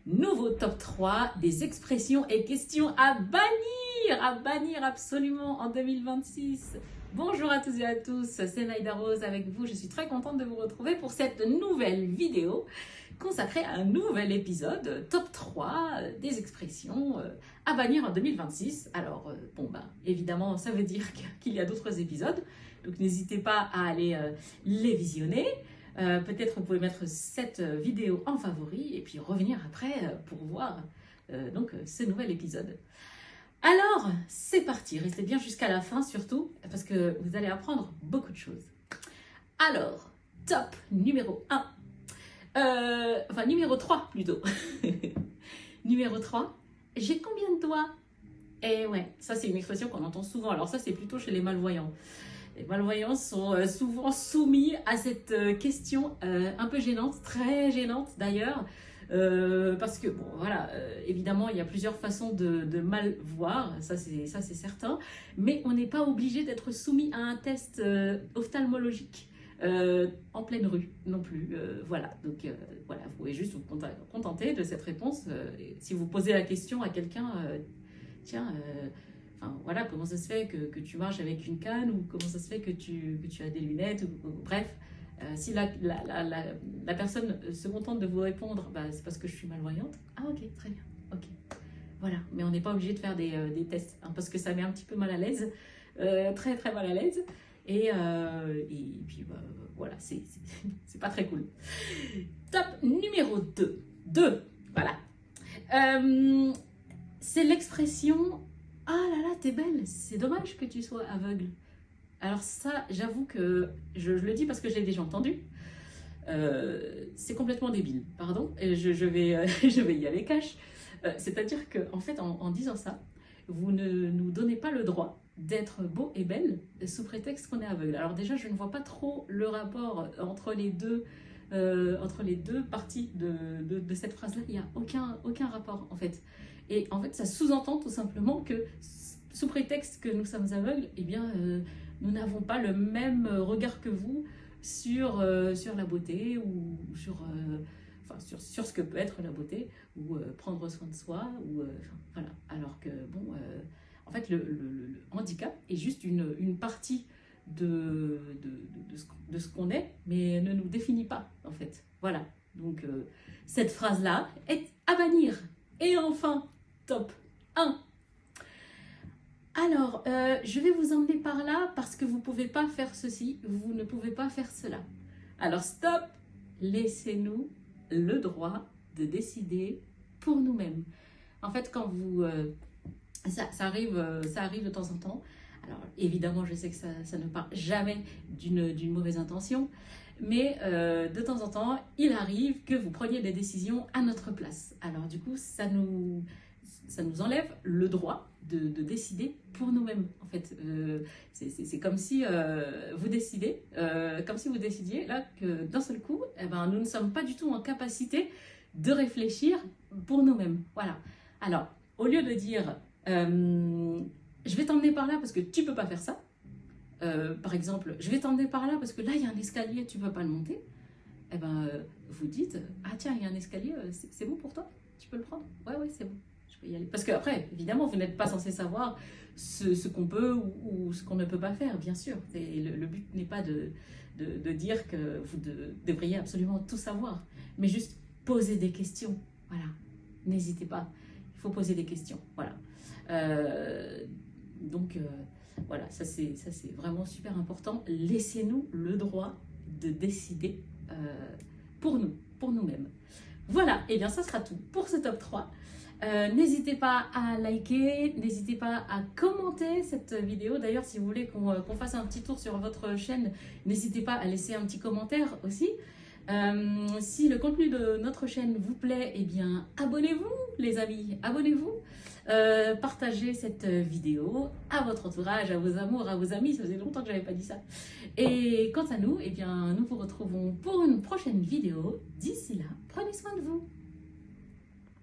Nouveau top 3 des expressions et questions à bannir absolument en 2026. Bonjour à tous et à tous, c'est Naïda Rose avec vous. Je suis très contente de vous retrouver pour cette nouvelle vidéo consacrée à un nouvel épisode, top 3 des expressions à bannir en 2026. Alors, évidemment, ça veut dire qu'il y a d'autres épisodes, donc n'hésitez pas à aller les visionner. Peut-être vous pouvez mettre cette vidéo en favori et puis revenir après pour voir ce nouvel épisode. Alors, c'est parti, restez bien jusqu'à la fin surtout, parce que vous allez apprendre beaucoup de choses. Alors, top numéro 1, numéro 3 plutôt. Numéro 3, j'ai combien de doigts? Eh ouais, ça c'est une expression qu'on entend souvent, alors ça c'est plutôt chez les malvoyants. Les malvoyants sont souvent soumis à cette question un peu gênante, très gênante d'ailleurs, parce que, bon, voilà, évidemment, il y a plusieurs façons de mal voir, ça c'est certain, mais on n'est pas obligé d'être soumis à un test ophtalmologique en pleine rue non plus. Voilà, donc voilà, vous pouvez juste vous contenter de cette réponse. Si vous posez la question à quelqu'un, tiens, voilà, comment ça se fait que tu marches avec une canne, ou comment ça se fait que tu as des lunettes, ou bref. Si la personne se contente de vous répondre, c'est parce que je suis malvoyante. Ah ok, très bien, ok. Voilà, mais on n'est pas obligé de faire des tests, hein, parce que ça met un petit peu mal à l'aise, très très mal à l'aise. Et puis voilà, c'est pas très cool. Top numéro 2, voilà. C'est l'expression « Ah là là, t'es belle, c'est dommage que tu sois aveugle ». Alors ça, j'avoue que je le dis parce que je l'ai déjà entendu. C'est complètement débile, pardon. Et je vais y aller cash. C'est-à-dire qu'en fait, en disant ça, vous ne nous donnez pas le droit d'être beau et belle sous prétexte qu'on est aveugle. Alors déjà, je ne vois pas trop le rapport entre les deux parties de cette phrase-là. Il n'y a aucun rapport en fait. Et en fait, ça sous-entend tout simplement que sous prétexte que nous sommes aveugles, eh bien, nous n'avons pas le même regard que vous sur la beauté, ou sur ce que peut être la beauté, ou prendre soin de soi, ou voilà. Alors que, bon, en fait, le handicap est juste une partie de ce qu'on est, mais ne nous définit pas, en fait. Voilà. Donc, cette phrase-là est à bannir. Et enfin, top 1. Alors, je vais vous emmener par là parce que vous ne pouvez pas faire ceci, vous ne pouvez pas faire cela. Alors, stop, laissez-nous le droit de décider pour nous-mêmes. En fait, quand vous... ça arrive de temps en temps. Alors, évidemment, je sais que ça ne part jamais d'une mauvaise intention, mais de temps en temps, il arrive que vous preniez des décisions à notre place. Alors, du coup, ça nous enlève le droit de décider pour nous-mêmes. En fait, c'est comme si vous décidiez là que d'un seul coup, nous ne sommes pas du tout en capacité de réfléchir pour nous-mêmes. Voilà. Alors, au lieu de dire je vais t'emmener par là parce que tu peux pas faire ça, par exemple, je vais t'emmener par là parce que là il y a un escalier, tu peux pas le monter, vous dites ah tiens, il y a un escalier, c'est bon pour toi, tu peux le prendre? Ouais, c'est bon. Y aller. Parce que après, évidemment, vous n'êtes pas censé savoir ce qu'on peut ou ce qu'on ne peut pas faire, bien sûr. Le but n'est pas de dire que vous devriez absolument tout savoir, mais juste poser des questions. Voilà, n'hésitez pas, il faut poser des questions. Voilà. Voilà, ça c'est vraiment super important. Laissez-nous le droit de décider pour nous-mêmes. Voilà, et bien ça sera tout pour ce top 3. N'hésitez pas à liker, n'hésitez pas à commenter cette vidéo. D'ailleurs, si vous voulez qu'on fasse un petit tour sur votre chaîne, n'hésitez pas à laisser un petit commentaire aussi. Si le contenu de notre chaîne vous plaît, eh bien, abonnez-vous les amis, abonnez-vous. Partagez cette vidéo à votre entourage, à vos amours, à vos amis. Ça faisait longtemps que je n'avais pas dit ça. Et quant à nous, eh bien, nous vous retrouvons pour une prochaine vidéo. D'ici là, prenez soin de vous.